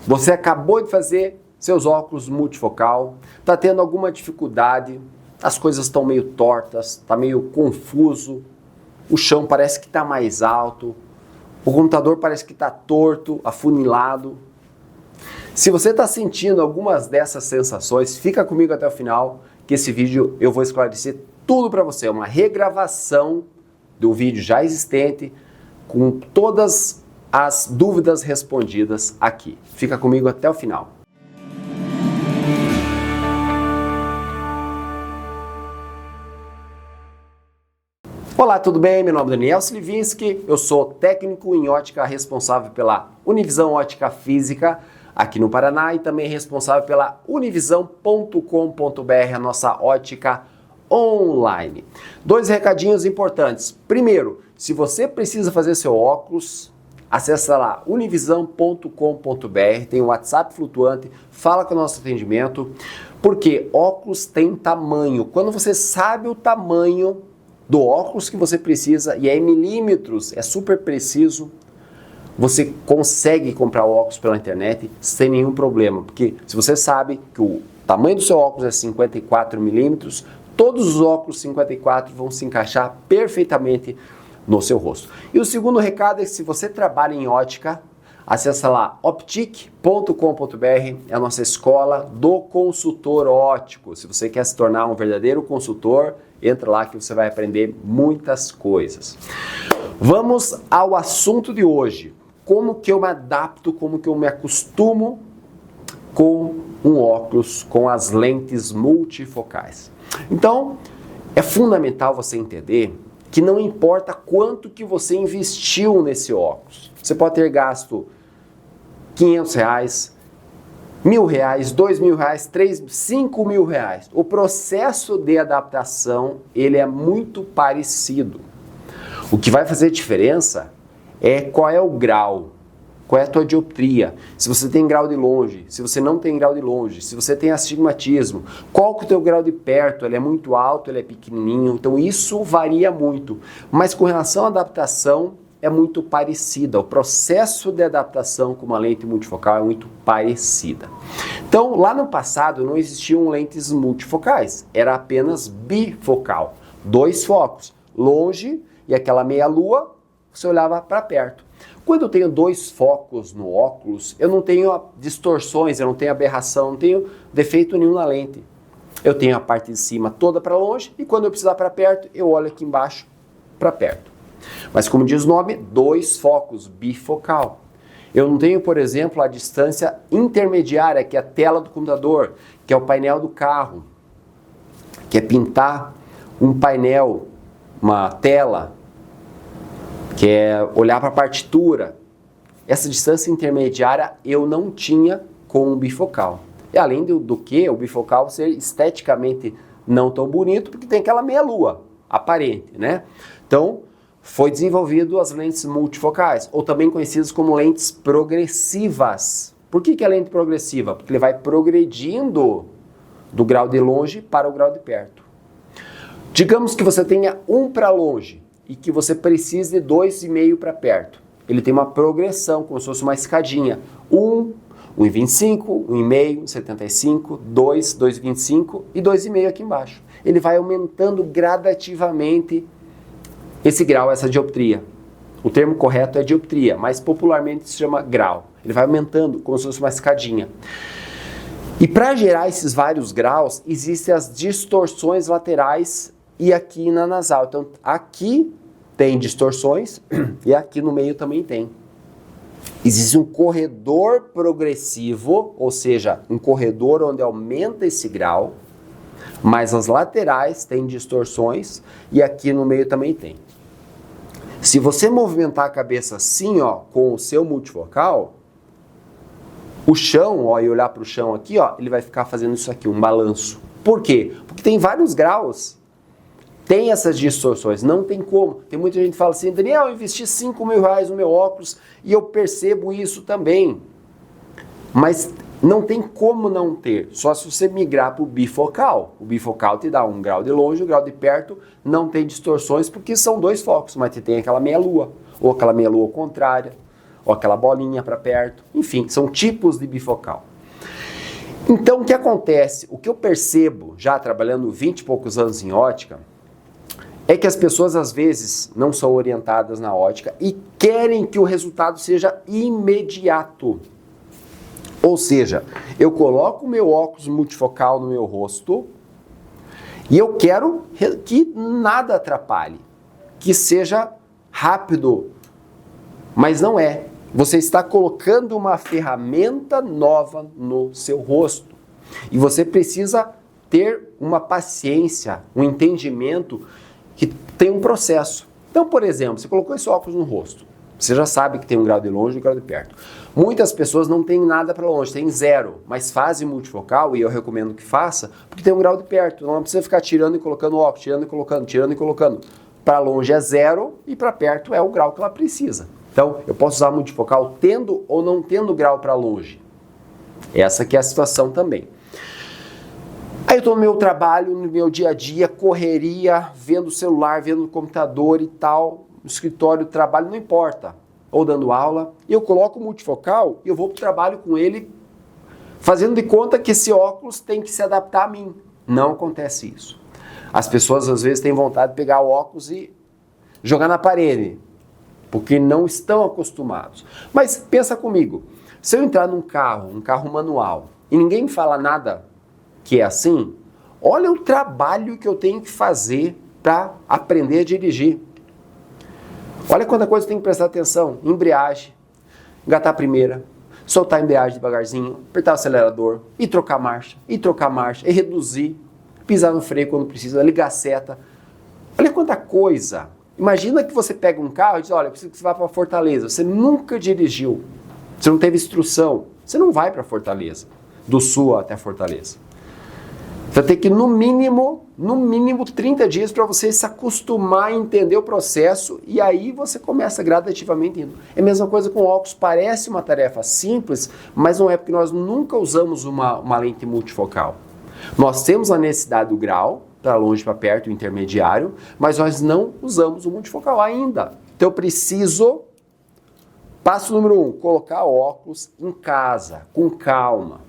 Você acabou de fazer seus óculos multifocal, está tendo alguma dificuldade, as coisas estão meio tortas, está meio confuso, o chão parece que está mais alto, o computador parece que está torto, afunilado. Se você está sentindo algumas dessas sensações, fica comigo até o final, que esse vídeo eu vou esclarecer tudo para você. É uma regravação do vídeo já existente, com todas as dúvidas respondidas aqui. Fica comigo até o final. Olá, tudo bem? Meu nome é Daniel Slivinski, eu sou técnico em ótica responsável pela Univisão Ótica Física aqui no Paraná e também responsável pela univisão.com.br, a nossa ótica online. Dois recadinhos importantes. Primeiro, se você precisa fazer seu óculos, acesse lá univisão.com.br, tem o WhatsApp flutuante, fala com o nosso atendimento, porque óculos tem tamanho. Quando você sabe o tamanho do óculos que você precisa, e é em milímetros, é super preciso, você consegue comprar óculos pela internet sem nenhum problema, porque se você sabe que o tamanho do seu óculos é 54 milímetros, todos os óculos 54 vão se encaixar perfeitamente no seu rosto. E o segundo recado é que se você trabalha em ótica, acessa lá optic.com.br, é a nossa escola do consultor óptico. Se você quer se tornar um verdadeiro consultor, entra lá que você vai aprender muitas coisas. Vamos ao assunto de hoje. Como que eu me adapto, como que eu me acostumo com um óculos, com as lentes multifocais. Então, é fundamental você entender que não importa quanto que você investiu nesse óculos. Você pode ter gasto R$500, R$1.000, R$2.000, R$3.000, R$5.000. O processo de adaptação, ele é muito parecido. O que vai fazer diferença é qual é o grau, qual é a tua dioptria, se você tem grau de longe, se você não tem grau de longe, se você tem astigmatismo, qual que é o teu grau de perto, ele é muito alto, ele é pequenininho, então isso varia muito. Mas com relação à adaptação, é muito parecida. O processo de adaptação com uma lente multifocal é muito parecida. Então, lá no passado não existiam lentes multifocais, era apenas bifocal. Dois focos, longe e aquela meia-lua, você olhava para perto. Quando eu tenho dois focos no óculos, eu não tenho distorções, eu não tenho aberração, não tenho defeito nenhum na lente. Eu tenho a parte de cima toda para longe e quando eu precisar para perto, eu olho aqui embaixo para perto. Mas como diz o nome, dois focos, bifocal. Eu não tenho, por exemplo, a distância intermediária, que é a tela do computador, que é o painel do carro, que é pintar um painel, uma tela, que é olhar para a partitura. Essa distância intermediária eu não tinha com o bifocal. E além do que, o bifocal ser esteticamente não tão bonito, porque tem aquela meia-lua aparente, né? Então, foi desenvolvido as lentes multifocais, ou também conhecidas como lentes progressivas. Por que é lente progressiva? Porque ele vai progredindo do grau de longe para o grau de perto. Digamos que você tenha um para longe e que você precise de 2,5 para perto. Ele tem uma progressão, como se fosse uma escadinha. 1,25, 1,5, 1,75, 2, 2,25 e 2,5 aqui embaixo. Ele vai aumentando gradativamente esse grau, essa dioptria. O termo correto é dioptria, mas popularmente se chama grau. Ele vai aumentando como se fosse uma escadinha. E para gerar esses vários graus, existem as distorções laterais e aqui na nasal. Então, aqui tem distorções e aqui no meio também tem. Existe um corredor progressivo, ou seja, um corredor onde aumenta esse grau, mas as laterais têm distorções e aqui no meio também tem. Se você movimentar a cabeça assim, ó, com o seu multifocal, o chão, ó, e olhar para o chão aqui, ó, ele vai ficar fazendo isso aqui, um balanço. Por quê? Porque tem vários graus, tem essas distorções, não tem como. Tem muita gente que fala assim, Daniel, eu investi R$5.000 no meu óculos e eu percebo isso também. Mas não tem como não ter, só se você migrar para o bifocal. O bifocal te dá um grau de longe, um grau de perto, não tem distorções porque são dois focos, mas tem aquela meia-lua, ou aquela meia-lua contrária, ou aquela bolinha para perto. Enfim, são tipos de bifocal. Então, o que acontece, o que eu percebo, já trabalhando 20 e poucos anos em ótica, é que as pessoas às vezes não são orientadas na ótica e querem que o resultado seja imediato. Ou seja, eu coloco o meu óculos multifocal no meu rosto e eu quero que nada atrapalhe, que seja rápido, mas não é. Você está colocando uma ferramenta nova no seu rosto e você precisa ter uma paciência, um entendimento que tem um processo. Então, por exemplo, você colocou esse óculos no rosto, você já sabe que tem um grau de longe e um grau de perto. Muitas pessoas não têm nada para longe, tem 0, mas fazem multifocal, e eu recomendo que faça, porque tem um grau de perto. Não precisa ficar tirando e colocando óculos, tirando e colocando, tirando e colocando. Para longe é 0 e para perto é o grau que ela precisa. Então, eu posso usar multifocal tendo ou não tendo grau para longe. Essa que é a situação também. Aí eu estou no meu trabalho, no meu dia a dia, correria, vendo o celular, vendo o computador e tal, no escritório, trabalho, não importa. Ou dando aula, e eu coloco o multifocal e eu vou para o trabalho com ele, fazendo de conta que esse óculos tem que se adaptar a mim. Não acontece isso. As pessoas às vezes têm vontade de pegar o óculos e jogar na parede, porque não estão acostumados. Mas pensa comigo, se eu entrar num carro, um carro manual, e ninguém me fala nada que é assim, olha o trabalho que eu tenho que fazer para aprender a dirigir. Olha quanta coisa eu tenho que prestar atenção. Embreagem, engatar a primeira, soltar a embreagem devagarzinho, apertar o acelerador, e trocar marcha, e reduzir, pisar no freio quando precisa, ligar a seta. Olha quanta coisa. Imagina que você pega um carro e diz, olha, eu preciso que você vá para Fortaleza. Você nunca dirigiu, você não teve instrução, você não vai para Fortaleza, do sul até Fortaleza. Você vai ter que, no mínimo 30 dias para você se acostumar a entender o processo e aí você começa gradativamente indo. É a mesma coisa com óculos, parece uma tarefa simples, mas não é, porque nós nunca usamos uma lente multifocal. Nós temos a necessidade do grau, para longe, para perto, o intermediário, mas nós não usamos o multifocal ainda. Então eu preciso, passo número 1, colocar óculos em casa, com calma.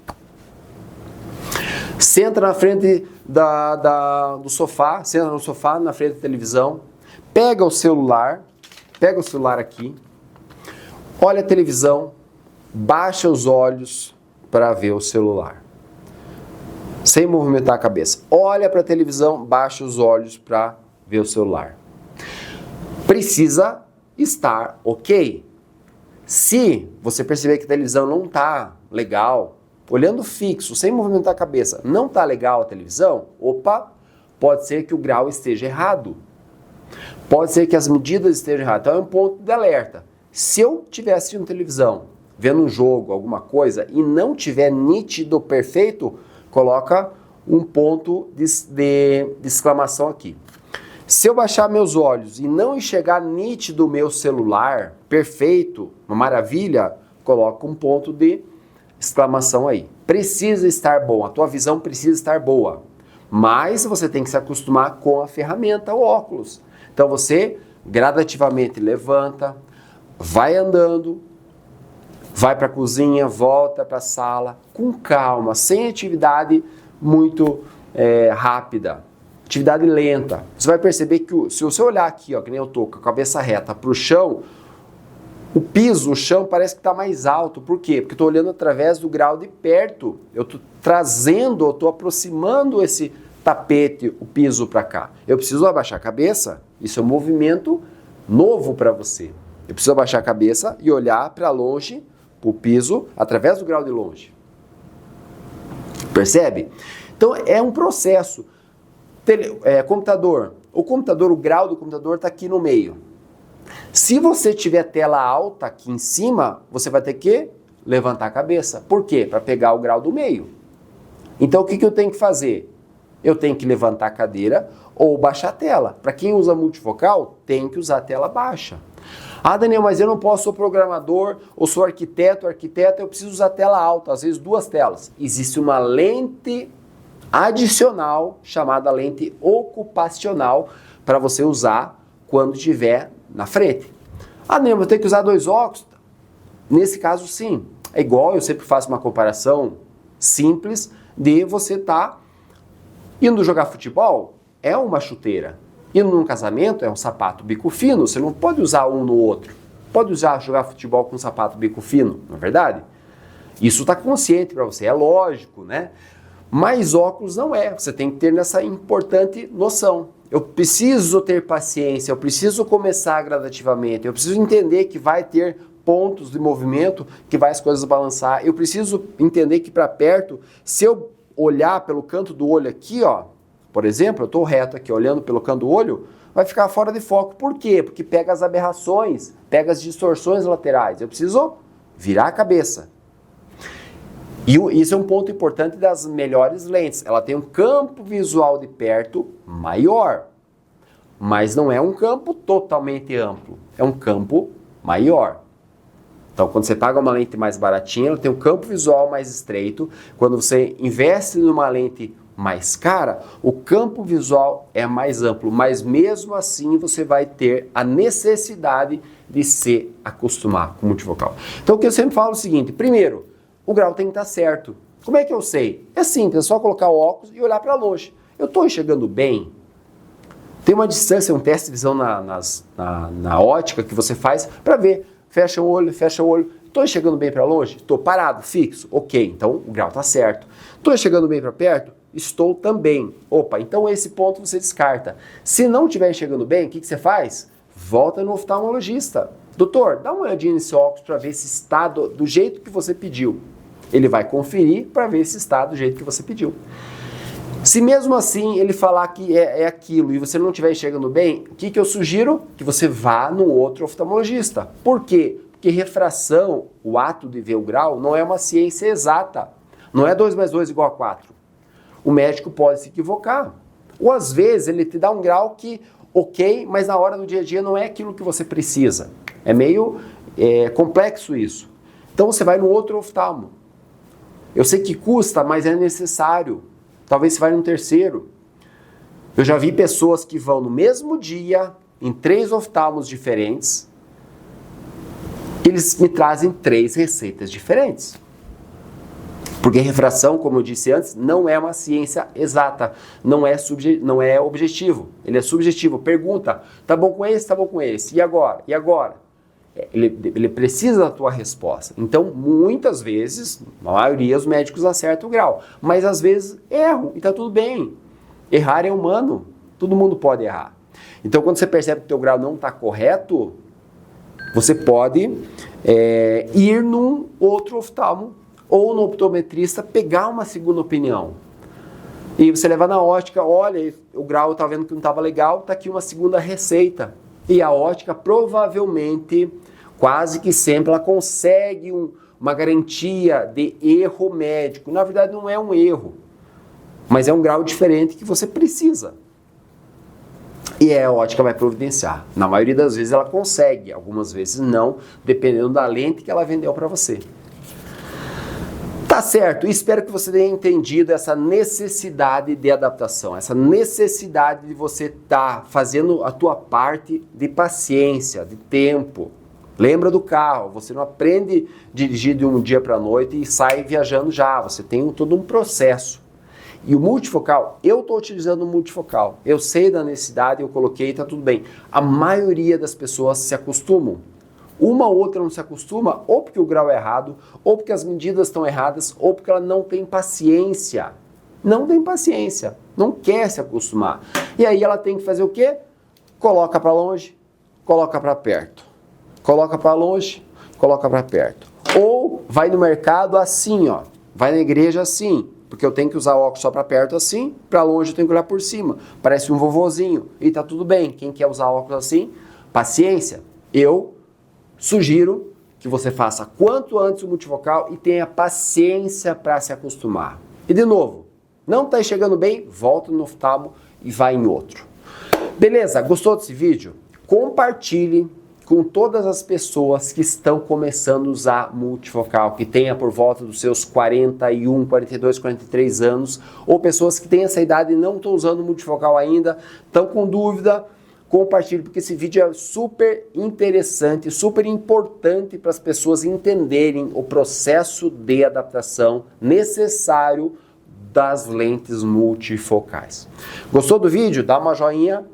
Senta na frente do sofá, senta no sofá, na frente da televisão, pega o celular aqui, olha a televisão, baixa os olhos para ver o celular. Sem movimentar a cabeça. Olha para a televisão, baixa os olhos para ver o celular. Precisa estar ok. Se você perceber que a televisão não está legal, olhando fixo, sem movimentar a cabeça, não está legal a televisão, opa, pode ser que o grau esteja errado. Pode ser que as medidas estejam erradas. Então é um ponto de alerta. Se eu estiver assistindo televisão, vendo um jogo, alguma coisa, e não tiver nítido, perfeito, coloca um ponto de exclamação aqui. Se eu baixar meus olhos e não enxergar nítido o meu celular, perfeito, uma maravilha, coloca um ponto de exclamação aí. Precisa estar bom, a tua visão precisa estar boa. Mas você tem que se acostumar com a ferramenta, o óculos. Então você gradativamente levanta, vai andando, vai para a cozinha, volta para a sala, com calma, sem atividade muito rápida, atividade lenta. Você vai perceber que se você olhar aqui, ó, que nem eu tô, com a cabeça reta para o chão, o piso, o chão parece que está mais alto. Por quê? Porque eu estou olhando através do grau de perto. Eu estou trazendo, eu estou aproximando esse tapete, o piso para cá. Eu preciso abaixar a cabeça. Isso é um movimento novo para você. Eu preciso abaixar a cabeça e olhar para longe, para o piso, através do grau de longe. Percebe? Então é um processo. Computador. O grau do computador está aqui no meio. Se você tiver tela alta aqui em cima, você vai ter que levantar a cabeça. Por quê? Para pegar o grau do meio. Então o que eu tenho que fazer? Eu tenho que levantar a cadeira ou baixar a tela. Para quem usa multifocal, tem que usar a tela baixa. Ah, Daniel, mas eu não posso, sou programador ou sou arquiteto, eu preciso usar tela alta, às vezes 2 telas. Existe uma lente adicional chamada lente ocupacional para você usar quando estiver na frente. Ah, Daniel, eu tenho que usar 2 óculos? Nesse caso, sim. É igual, eu sempre faço uma comparação simples de você estar indo jogar futebol, é uma chuteira. Indo num casamento, é um sapato bico fino. Você não pode usar um no outro. Pode jogar futebol com um sapato bico fino, não é verdade? Isso está consciente para você, é lógico, né? Mas óculos não é. Você tem que ter essa importante noção. Eu preciso ter paciência, eu preciso começar gradativamente, eu preciso entender que vai ter pontos de movimento que vai as coisas balançar. Eu preciso entender que para perto, se eu olhar pelo canto do olho aqui, ó, por exemplo, eu estou reto aqui olhando pelo canto do olho, vai ficar fora de foco. Por quê? Porque pega as aberrações, pega as distorções laterais. Eu preciso virar a cabeça. E isso é um ponto importante das melhores lentes. Ela tem um campo visual de perto maior, mas não é um campo totalmente amplo. É um campo maior. Então, quando você paga uma lente mais baratinha, ela tem um campo visual mais estreito. Quando você investe numa lente mais cara, o campo visual é mais amplo, mas mesmo assim você vai ter a necessidade de se acostumar com o multifocal. Então, o que eu sempre falo é o seguinte: primeiro, o grau tem que estar certo. Como é que eu sei? É simples, é só colocar o óculos e olhar para longe. Eu estou enxergando bem? Tem uma distância, um teste de visão na ótica que você faz para ver. Fecha o olho, fecha o olho. Estou enxergando bem para longe? Estou parado, fixo? Ok, então o grau está certo. Estou enxergando bem para perto? Estou também. Opa, então esse ponto você descarta. Se não estiver enxergando bem, o que você faz? Volta no oftalmologista. Doutor, dá uma olhadinha nesse óculos para ver se está do jeito que você pediu. Ele vai conferir para ver se está do jeito que você pediu. Se mesmo assim ele falar que é aquilo e você não estiver enxergando bem, o que eu sugiro? Que você vá no outro oftalmologista. Por quê? Porque refração, o ato de ver o grau, não é uma ciência exata. Não é 2 mais 2 igual a 4. O médico pode se equivocar. Ou às vezes ele te dá um grau que, ok, mas na hora do dia a dia não é aquilo que você precisa. É meio complexo isso. Então você vai no outro oftalmo. Eu sei que custa, mas é necessário. Talvez você vai num terceiro. Eu já vi pessoas que vão no mesmo dia, em 3 oftalmos diferentes, eles me trazem 3 receitas diferentes. Porque refração, como eu disse antes, não é uma ciência exata, não é objetivo, ele é subjetivo. Pergunta, tá bom com esse, tá bom com esse, e agora? E agora? Ele precisa da tua resposta. Então, muitas vezes, na maioria, os médicos acertam o grau, mas às vezes erram e tá tudo bem. Errar é humano, todo mundo pode errar. Então, quando você percebe que o teu grau não está correto, você pode ir num outro oftalmo ou no optometrista, pegar uma segunda opinião. E você levar na ótica, olha, o grau tá vendo que não estava legal, tá aqui uma segunda receita. E a ótica provavelmente, quase que sempre, ela consegue uma garantia de erro médico. Na verdade não é um erro, mas é um grau diferente que você precisa. E a ótica vai providenciar. Na maioria das vezes ela consegue, algumas vezes não, dependendo da lente que ela vendeu para você. Tá certo, espero que você tenha entendido essa necessidade de adaptação, essa necessidade de você estar fazendo a tua parte de paciência, de tempo. Lembra do carro, você não aprende a dirigir de um dia para a noite e sai viajando já, você tem todo um processo. E o multifocal, eu estou utilizando o multifocal, eu sei da necessidade, eu coloquei, está tudo bem. A maioria das pessoas se acostumam. Uma ou outra não se acostuma, ou porque o grau é errado, ou porque as medidas estão erradas, ou porque ela não tem paciência. Não tem paciência, não quer se acostumar. E aí ela tem que fazer o quê? Coloca para longe, coloca para perto. Coloca para longe, coloca para perto. Ou vai no mercado assim, ó. Vai na igreja assim, porque eu tenho que usar o óculos só para perto assim, para longe eu tenho que olhar por cima. Parece um vovozinho e tá tudo bem. Quem quer usar óculos assim? Paciência. Eu sugiro que você faça quanto antes o multifocal e tenha paciência para se acostumar. E de novo, não está enxergando bem? Volta no oftalmo e vai em outro. Beleza? Gostou desse vídeo? Compartilhe com todas as pessoas que estão começando a usar multifocal, que tenha por volta dos seus 41, 42, 43 anos, ou pessoas que têm essa idade e não estão usando multifocal ainda, estão com dúvida. compartilhe, porque esse vídeo é super interessante, super importante para as pessoas entenderem o processo de adaptação necessário das lentes multifocais. Gostou do vídeo? Dá uma joinha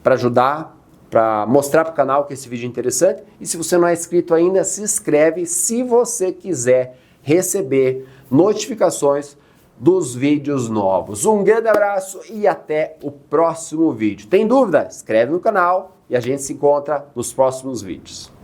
para ajudar, para mostrar para o canal que esse vídeo é interessante. E se você não é inscrito ainda, se inscreve se você quiser receber notificações dos vídeos novos. Um grande abraço e até o próximo vídeo. Tem dúvida? Inscreve no canal e a gente se encontra nos próximos vídeos.